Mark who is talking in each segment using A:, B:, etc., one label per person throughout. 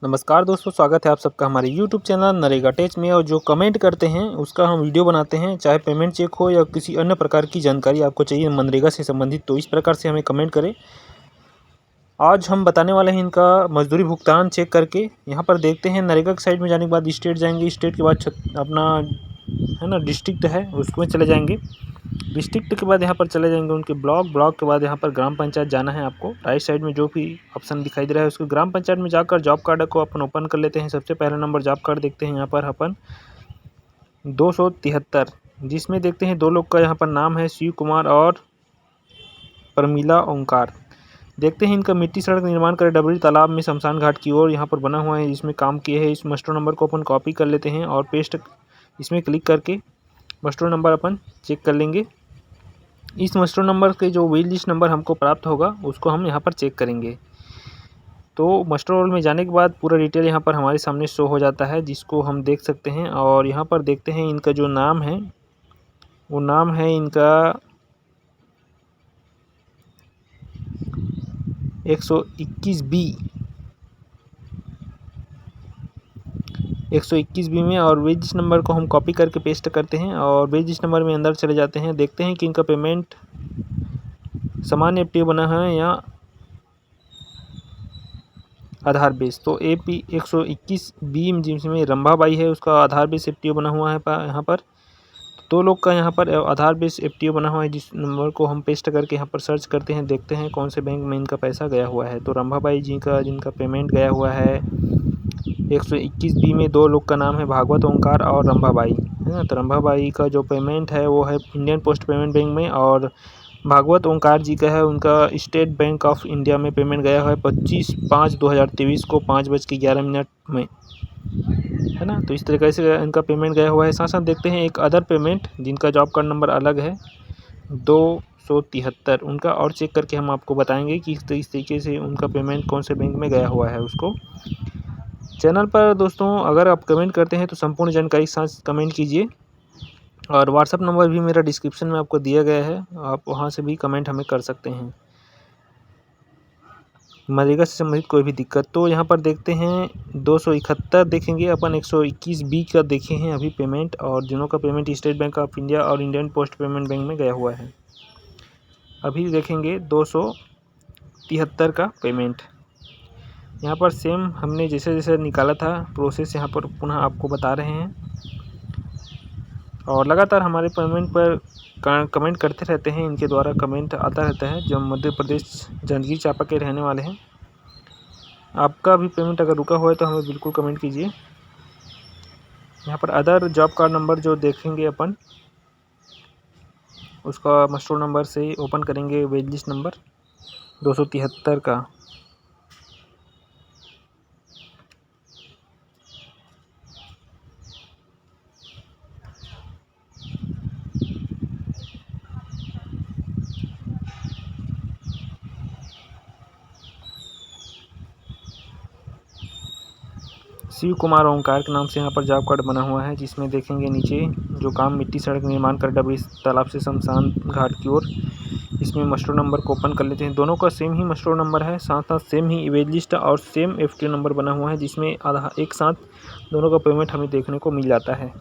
A: नमस्कार दोस्तों, स्वागत है आप सबका हमारे YouTube चैनल नरेगा टेच में। और जो कमेंट करते हैं उसका हम वीडियो बनाते हैं, चाहे पेमेंट चेक हो या किसी अन्य प्रकार की जानकारी आपको चाहिए मनरेगा से संबंधित, तो इस प्रकार से हमें कमेंट करें। आज हम बताने वाले हैं इनका मजदूरी भुगतान चेक करके। यहाँ पर देखते हैं नरेगा की साइड में जाने के बाद स्टेट जाएंगे, स्टेट के बाद अपना है ना डिस्ट्रिक्ट है उसमें चले जाएंगे। डिस्ट्रिक्ट के बाद यहाँ पर चले जाएंगे उनके ब्लॉक के बाद यहाँ पर ग्राम पंचायत जाना है आपको। राइट साइड में जो भी ऑप्शन दिखाई दे रहा है उसको ग्राम पंचायत में जाकर जॉब कार्ड को अपन ओपन कर लेते हैं। सबसे पहला नंबर जॉब कार्ड देखते हैं यहाँ पर अपन 273, जिसमें देखते हैं 2 लोग का यहाँ पर नाम है, शिव कुमार और परमिला ओंकार। देखते हैं इनका मिट्टी सड़क निर्माण कर डबरी तालाब में शमशान घाट की ओर यहाँ पर बना हुआ है, इसमें काम किए हैं। इस मस्टर नंबर को अपन कॉपी कर लेते हैं और पेस्ट इसमें क्लिक करके मस्टर नंबर अपन चेक कर लेंगे। इस मस्टर नंबर के जो वेट लिस्ट नंबर हमको प्राप्त होगा उसको हम यहाँ पर चेक करेंगे। तो मस्टर रोल में जाने के बाद पूरा डिटेल यहाँ पर हमारे सामने शो हो जाता है, जिसको हम देख सकते हैं। और यहाँ पर देखते हैं इनका जो नाम है वो नाम है इनका 121B में। और वेज नंबर को हम कॉपी करके पेस्ट करते हैं और वेज नंबर में अंदर चले जाते हैं। देखते हैं कि इनका पेमेंट सामान्य एफटीओ बना है या आधार बेस। तो AP 121B जिसमें रंभाबाई है उसका आधार बेस एफटीओ बना हुआ है यहाँ पर। 2 लोग का यहाँ पर आधार बेस एफटीओ बना हुआ है, जिस नंबर को हम पेस्ट करके यहाँ पर सर्च करते हैं। देखते हैं कौन से बैंक में इनका पैसा गया हुआ है। तो रंभाबाई जी का जिनका पेमेंट गया हुआ है 121B में 2 लोग का नाम है भागवत ओंकार और रंभाबाई, है ना। तो रंभाबाई का जो पेमेंट है वो है इंडियन पोस्ट पेमेंट बैंक में, और भागवत ओंकार जी का है उनका स्टेट बैंक ऑफ इंडिया में पेमेंट गया है 25/5/2023 को 5:11 में, है ना। तो इस तरीके से इनका पेमेंट गया हुआ है। साथ साथ देखते हैं एक अदर पेमेंट जिनका जॉब कार्ड नंबर अलग है 273, उनका और चेक करके हम आपको बताएंगे कि इस तरीके से उनका पेमेंट कौन से बैंक में गया हुआ है उसको। चैनल पर दोस्तों अगर आप कमेंट करते हैं तो संपूर्ण जानकारी के साथ कमेंट कीजिए, और व्हाट्सअप नंबर भी मेरा डिस्क्रिप्शन में आपको दिया गया है, आप वहां से भी कमेंट हमें कर सकते हैं मनरेगा से संबंधित कोई भी दिक्कत। तो यहाँ पर देखते हैं 271 देखेंगे अपन, 121B का देखे हैं अभी पेमेंट, और दोनों का payment state bank of India और इंडियन पोस्ट पेमेंट बैंक में गया हुआ है। अभी देखेंगे 273 का पेमेंट। यहाँ पर सेम हमने जैसे जैसे निकाला था प्रोसेस यहाँ पर पुनः आपको बता रहे हैं, और लगातार हमारे पेमेंट पर कमेंट करते रहते हैं। इनके द्वारा कमेंट आता रहता है जो मध्य प्रदेश जांजगीर चांपा के रहने वाले हैं। आपका भी पेमेंट अगर रुका हुआ है तो हमें बिल्कुल कमेंट कीजिए। यहाँ पर अदर जॉब कार्ड नंबर जो देखेंगे अपन उसका मस्टर नंबर से ओपन करेंगे वेज लिस्ट नंबर 273 का। शिव कुमार ओंकार के नाम से यहाँ पर जॉब कार्ड बना हुआ है, जिसमें देखेंगे नीचे जो काम मिट्टी सड़क निर्माण कर डबरी तालाब से शमशान घाट की ओर। इसमें मस्टर नंबर को ओपन कर लेते हैं। दोनों का सेम ही मस्टर नंबर है, साथ साथ सेम ही वेज लिस्ट और सेम एफटीओ नंबर बना हुआ है, जिसमें आधा एक साथ दोनों का पेमेंट हमें देखने को मिल जाता है।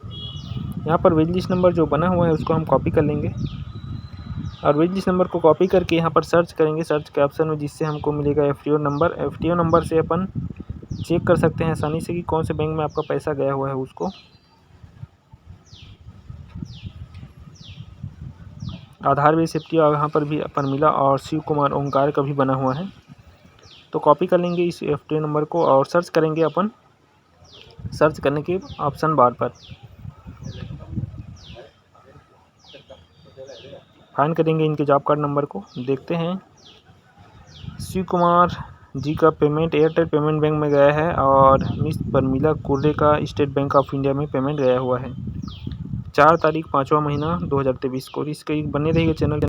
A: यहाँ पर वेज लिस्ट नंबर जो बना हुआ है उसको हम कॉपी कर लेंगे, और वेज लिस्ट नंबर को कॉपी करके यहाँ पर सर्च करेंगे सर्च के ऑप्शन में, जिससे हमको मिलेगा एफटीओ नंबर। एफटीओ नंबर से अपन चेक कर सकते हैं आसानी से कि कौन से बैंक में आपका पैसा गया हुआ है उसको। आधार बेस एफटीओ यहाँ पर भी परमिला और शिव कुमार ओंकार का भी बना हुआ है। तो कॉपी कर लेंगे इस एफटीओ नंबर को और सर्च करेंगे अपन, सर्च करने के ऑप्शन बार पर फाइंड करेंगे इनके जॉब कार्ड नंबर को। देखते हैं शिव कुमार जी का पेमेंट एयरटेल पेमेंट बैंक में गया है, और मिस परमिला कुर्रे का स्टेट बैंक ऑफ इंडिया में पेमेंट गया हुआ है 4 तारीख 5वां महीना 2023 को। इसके बने रहिए चैनल